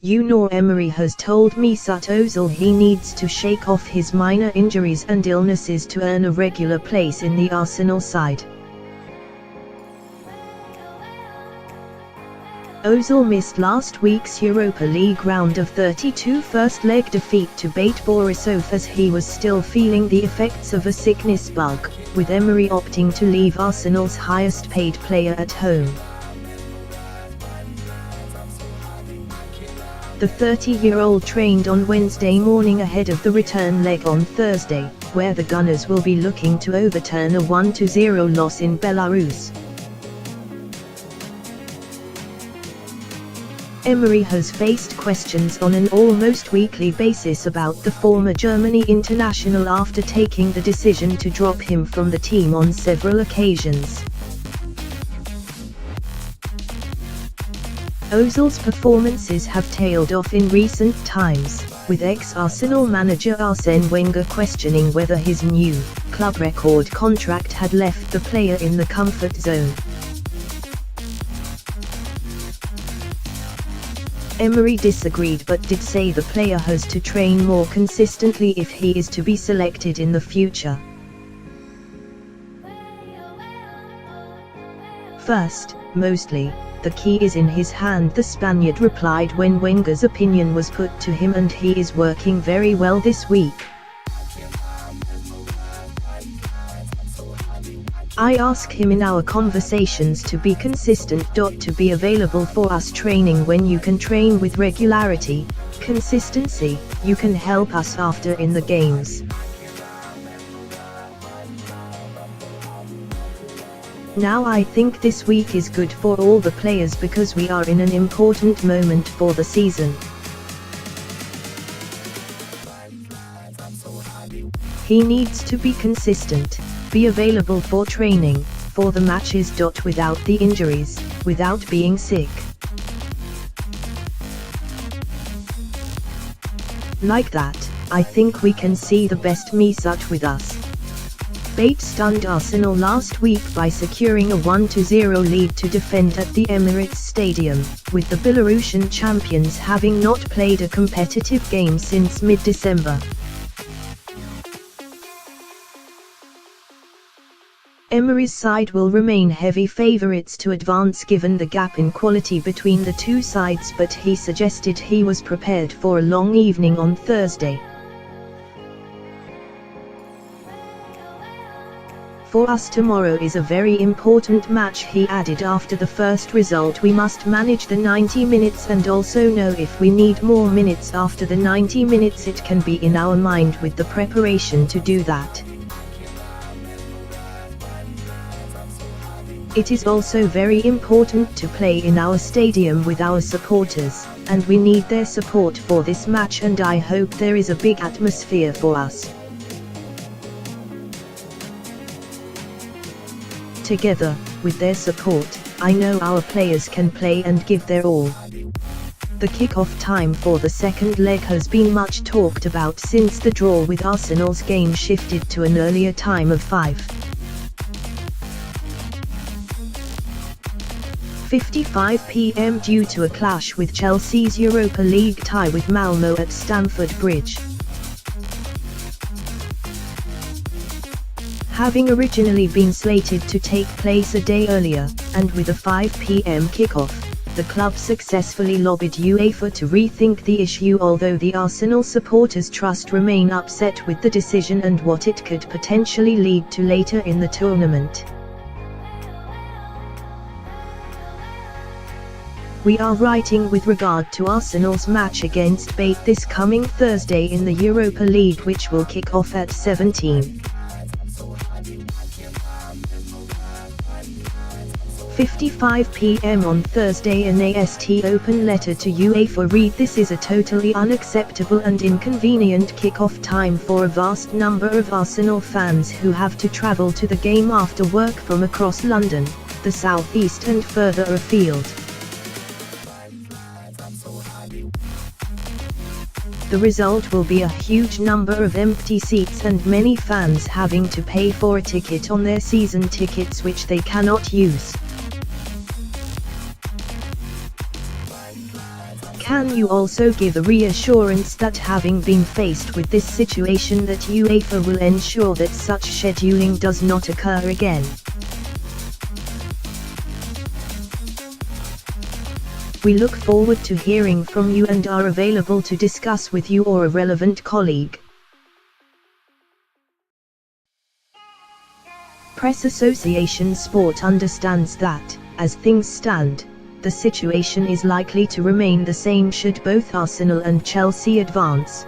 Unai Emery has told Mesut Ozil he needs to shake off his minor injuries and illnesses to earn a regular place in the Arsenal side. Ozil missed last week's Europa League round of 32 first leg defeat to BATE Borisov as he was still feeling the effects of a sickness bug, with Emery opting to leave Arsenal's highest paid player at home. The 30-year-old trained on Wednesday morning ahead of the return leg on Thursday, where the Gunners will be looking to overturn a 1-0 loss in Belarus. Emery has faced questions on an almost weekly basis about the former Germany international after taking the decision to drop him from the team on several occasions. Ozil's performances have tailed off in recent times, with ex-Arsenal manager Arsene Wenger questioning whether his new, club record contract had left the player in the comfort zone. Emery disagreed but did say the player has to train more consistently if he is to be selected in the future. First, mostly, the key is in his hand, the Spaniard replied when Wenger's opinion was put to him, and he is working very well this week. I ask him in our conversations to be consistent. To be available for us training. When you can train with regularity, consistency, you can help us after in the games. Now I think this week is good for all the players because we are in an important moment for the season. He needs to be consistent, be available for training, for the matches. Without the injuries, without being sick. Like that, I think we can see the best Mesut with us. BATE stunned Arsenal last week by securing a 1-0 lead to defend at the Emirates Stadium, with the Belarusian champions having not played a competitive game since mid-December. Emery's side will remain heavy favourites to advance given the gap in quality between the two sides, but he suggested he was prepared for a long evening on Thursday. For us tomorrow is a very important match, he added. After the first result we must manage the 90 minutes and also know if we need more minutes after the 90 minutes. It can be in our mind with the preparation to do that. It is also very important to play in our stadium with our supporters, and we need their support for this match, and I hope there is a big atmosphere for us. Together, with their support, I know our players can play and give their all. The kick-off time for the second leg has been much talked about since the draw with Arsenal's game shifted to an earlier time of 5:55 p.m. due to a clash with Chelsea's Europa League tie with Malmo at Stamford Bridge. Having originally been slated to take place a day earlier, and with a 5 p.m. kickoff, the club successfully lobbied UEFA to rethink the issue, although the Arsenal supporters' trust remain upset with the decision and what it could potentially lead to later in the tournament. We are writing with regard to Arsenal's match against BATE this coming Thursday in the Europa League, which will kick off at 17:55 p.m. on Thursday. An AST open letter to UEFA read: "This is a totally unacceptable and inconvenient kick-off time for a vast number of Arsenal fans who have to travel to the game after work from across London, the South East and further afield. The result will be a huge number of empty seats and many fans having to pay for a ticket on their season tickets which they cannot use. Can you also give a reassurance that having been faced with this situation that UEFA will ensure that such scheduling does not occur again? We look forward to hearing from you and are available to discuss with you or a relevant colleague. Press Association Sport understands that, as things stand, the situation is likely to remain the same should both Arsenal and Chelsea advance,